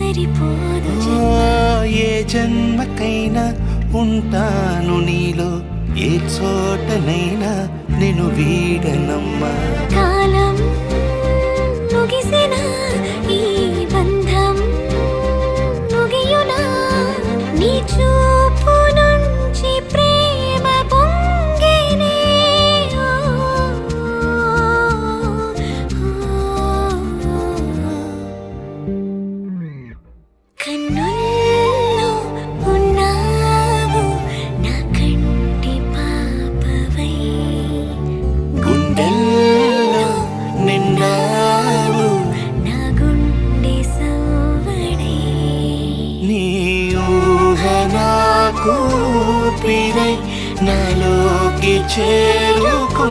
సరిపోదు ఏ జన్మకైనా ఉంటాను నీలో, ఏ చోటనైనా నేను వీడనమ్మా. కాలం ముగిసిన ఈ బంధం ముగియునా, నీ చూపు నుంచి ప్రేమ పొంగేనే. కన్నుల్లో ఉన్నావు నా కంటి పాపవై, గుండెల్లో నిండావు నా గుండె సవ్వడై. నీ ఊహ నాకు ఊపిరై నాలోకి